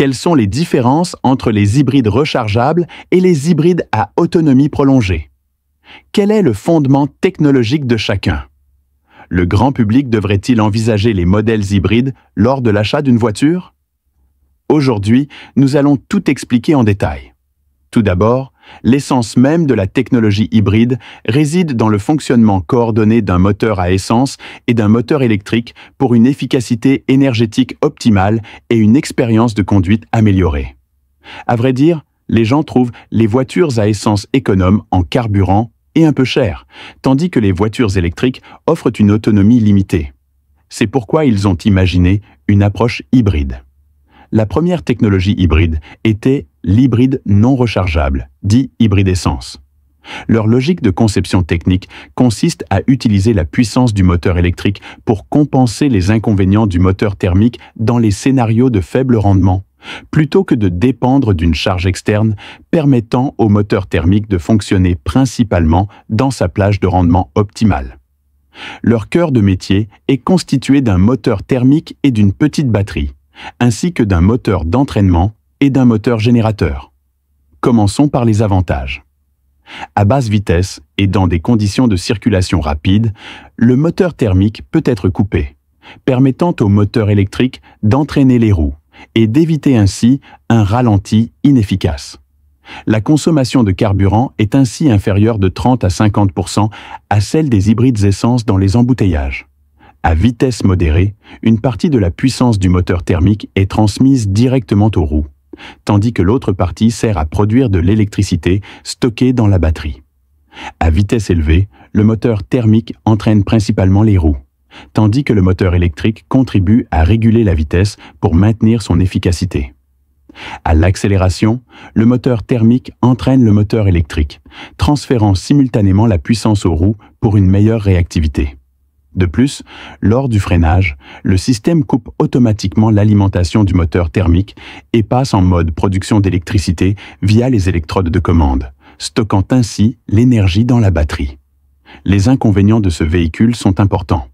Quelles sont les différences entre les hybrides rechargeables et les hybrides à autonomie prolongée? Quel est le fondement technologique de chacun? Le grand public devrait-il envisager les modèles hybrides lors de l'achat d'une voiture? Aujourd'hui, nous allons tout expliquer en détail. Tout d'abord, l'essence même de la technologie hybride réside dans le fonctionnement coordonné d'un moteur à essence et d'un moteur électrique pour une efficacité énergétique optimale et une expérience de conduite améliorée. À vrai dire, les gens trouvent les voitures à essence économes en carburant et un peu chères, tandis que les voitures électriques offrent une autonomie limitée. C'est pourquoi ils ont imaginé une approche hybride. La première technologie hybride était l'hybride non rechargeable, dit hybride essence. Leur logique de conception technique consiste à utiliser la puissance du moteur électrique pour compenser les inconvénients du moteur thermique dans les scénarios de faible rendement, plutôt que de dépendre d'une charge externe permettant au moteur thermique de fonctionner principalement dans sa plage de rendement optimale. Leur cœur de métier est constitué d'un moteur thermique et d'une petite batterie, ainsi que d'un moteur d'entraînement et d'un moteur générateur. Commençons par les avantages. À basse vitesse et dans des conditions de circulation rapide, le moteur thermique peut être coupé, permettant au moteur électrique d'entraîner les roues et d'éviter ainsi un ralenti inefficace. La consommation de carburant est ainsi inférieure de 30 à 50% à celle des hybrides essence dans les embouteillages. À vitesse modérée, une partie de la puissance du moteur thermique est transmise directement aux roues, tandis que l'autre partie sert à produire de l'électricité stockée dans la batterie. À vitesse élevée, le moteur thermique entraîne principalement les roues, tandis que le moteur électrique contribue à réguler la vitesse pour maintenir son efficacité. À l'accélération, le moteur thermique entraîne le moteur électrique, transférant simultanément la puissance aux roues pour une meilleure réactivité. De plus, lors du freinage, le système coupe automatiquement l'alimentation du moteur thermique et passe en mode production d'électricité via les électrodes de commande, stockant ainsi l'énergie dans la batterie. Les inconvénients de ce véhicule sont importants.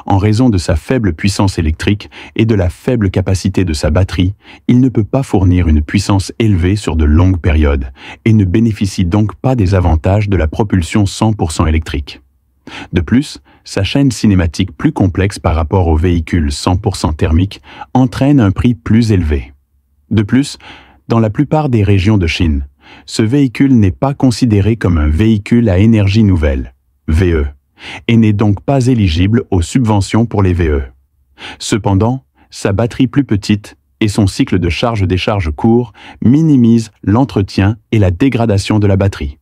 En raison de sa faible puissance électrique et de la faible capacité de sa batterie, il ne peut pas fournir une puissance élevée sur de longues périodes et ne bénéficie donc pas des avantages de la propulsion 100% électrique. De plus, sa chaîne cinématique plus complexe par rapport aux véhicules 100% thermiques entraîne un prix plus élevé. De plus, dans la plupart des régions de Chine, ce véhicule n'est pas considéré comme un véhicule à énergie nouvelle, VE, et n'est donc pas éligible aux subventions pour les VE. Cependant, sa batterie plus petite et son cycle de charge-décharge court minimisent l'entretien et la dégradation de la batterie.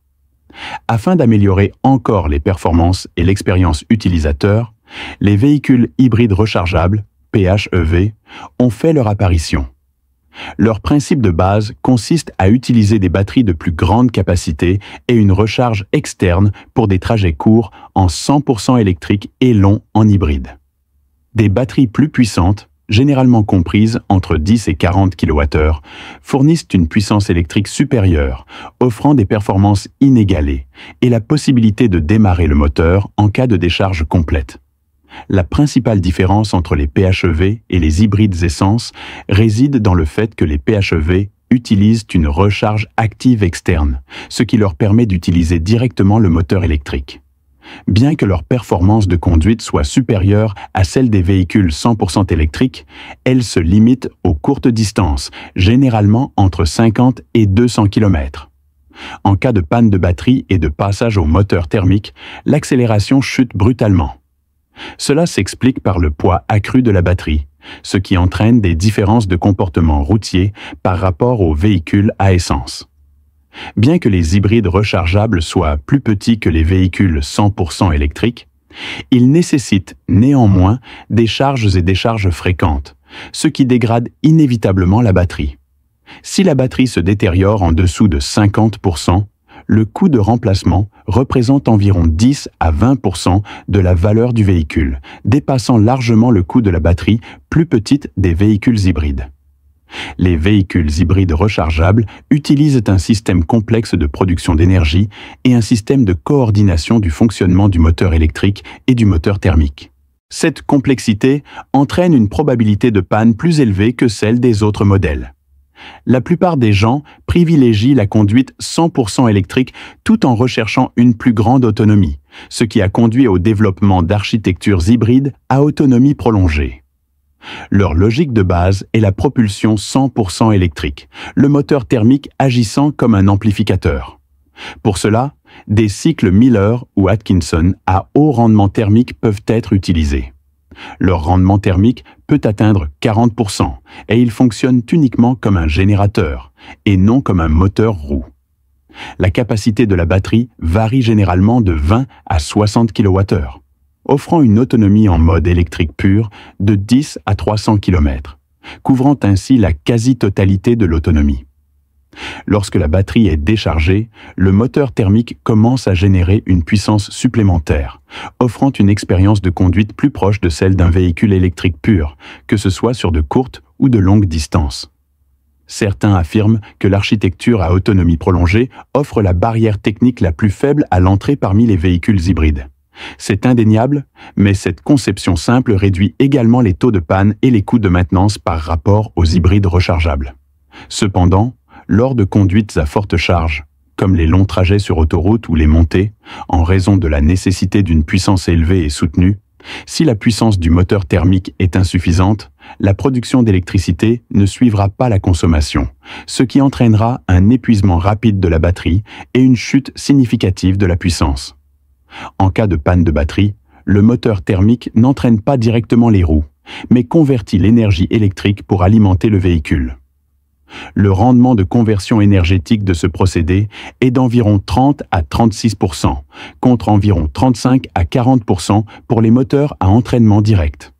Afin d'améliorer encore les performances et l'expérience utilisateur, les véhicules hybrides rechargeables, PHEV, ont fait leur apparition. Leur principe de base consiste à utiliser des batteries de plus grande capacité et une recharge externe pour des trajets courts en 100% électrique et longs en hybride. Des batteries plus puissantes, généralement comprises entre 10 et 40 kWh, fournissent une puissance électrique supérieure, offrant des performances inégalées et la possibilité de démarrer le moteur en cas de décharge complète. La principale différence entre les PHEV et les hybrides essence réside dans le fait que les PHEV utilisent une recharge active externe, ce qui leur permet d'utiliser directement le moteur électrique. Bien que leur performance de conduite soit supérieure à celle des véhicules 100% électriques, elles se limitent aux courtes distances, généralement entre 50 et 200 km. En cas de panne de batterie et de passage au moteur thermique, l'accélération chute brutalement. Cela s'explique par le poids accru de la batterie, ce qui entraîne des différences de comportement routier par rapport aux véhicules à essence. Bien que les hybrides rechargeables soient plus petits que les véhicules 100% électriques, ils nécessitent néanmoins des charges et décharges fréquentes, ce qui dégrade inévitablement la batterie. Si la batterie se détériore en dessous de 50%, le coût de remplacement représente environ 10 à 20% de la valeur du véhicule, dépassant largement le coût de la batterie plus petite des véhicules hybrides. Les véhicules hybrides rechargeables utilisent un système complexe de production d'énergie et un système de coordination du fonctionnement du moteur électrique et du moteur thermique. Cette complexité entraîne une probabilité de panne plus élevée que celle des autres modèles. La plupart des gens privilégient la conduite 100% électrique tout en recherchant une plus grande autonomie, ce qui a conduit au développement d'architectures hybrides à autonomie prolongée. Leur logique de base est la propulsion 100% électrique, le moteur thermique agissant comme un amplificateur. Pour cela, des cycles Miller ou Atkinson à haut rendement thermique peuvent être utilisés. Leur rendement thermique peut atteindre 40% et ils fonctionnent uniquement comme un générateur et non comme un moteur roue. La capacité de la batterie varie généralement de 20 à 60 kWh, offrant une autonomie en mode électrique pur de 10 à 300 km, couvrant ainsi la quasi-totalité de l'autonomie. Lorsque la batterie est déchargée, le moteur thermique commence à générer une puissance supplémentaire, offrant une expérience de conduite plus proche de celle d'un véhicule électrique pur, que ce soit sur de courtes ou de longues distances. Certains affirment que l'architecture à autonomie prolongée offre la barrière technique la plus faible à l'entrée parmi les véhicules hybrides. C'est indéniable, mais cette conception simple réduit également les taux de panne et les coûts de maintenance par rapport aux hybrides rechargeables. Cependant, lors de conduites à forte charge, comme les longs trajets sur autoroute ou les montées, en raison de la nécessité d'une puissance élevée et soutenue, si la puissance du moteur thermique est insuffisante, la production d'électricité ne suivra pas la consommation, ce qui entraînera un épuisement rapide de la batterie et une chute significative de la puissance. En cas de panne de batterie, le moteur thermique n'entraîne pas directement les roues, mais convertit l'énergie électrique pour alimenter le véhicule. Le rendement de conversion énergétique de ce procédé est d'environ 30 à 36%, contre environ 35 à 40% pour les moteurs à entraînement direct.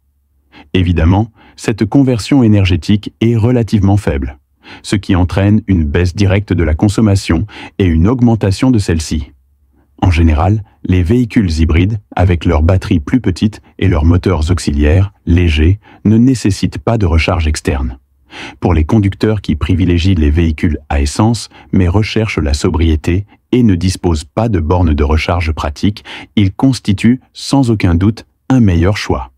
Évidemment, cette conversion énergétique est relativement faible, ce qui entraîne une baisse directe de la consommation et une augmentation de celle-ci. En général, les véhicules hybrides, avec leurs batteries plus petites et leurs moteurs auxiliaires, légers, ne nécessitent pas de recharge externe. Pour les conducteurs qui privilégient les véhicules à essence mais recherchent la sobriété et ne disposent pas de bornes de recharge pratiques, ils constituent sans aucun doute un meilleur choix.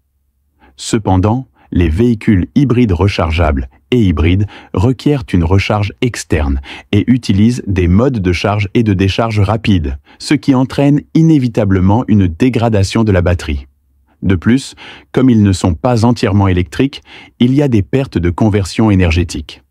Cependant, les véhicules hybrides rechargeables et hybrides requièrent une recharge externe et utilisent des modes de charge et de décharge rapides, ce qui entraîne inévitablement une dégradation de la batterie. De plus, comme ils ne sont pas entièrement électriques, il y a des pertes de conversion énergétique.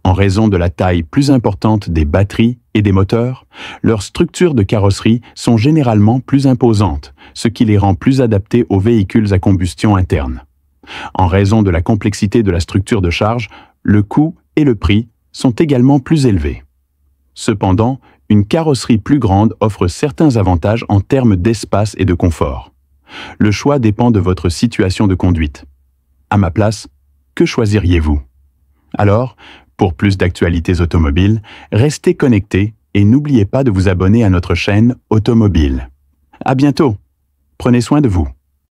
En raison de la taille plus importante des batteries et des moteurs, leurs structures de carrosserie sont généralement plus imposantes, ce qui les rend plus adaptés aux véhicules à combustion interne. En raison de la complexité de la structure de charge, le coût et le prix sont également plus élevés. Cependant, une carrosserie plus grande offre certains avantages en termes d'espace et de confort. Le choix dépend de votre situation de conduite. À ma place, que choisiriez-vous? Alors, pour plus d'actualités automobiles, restez connectés et n'oubliez pas de vous abonner à notre chaîne Automobile. À bientôt. Prenez soin de vous.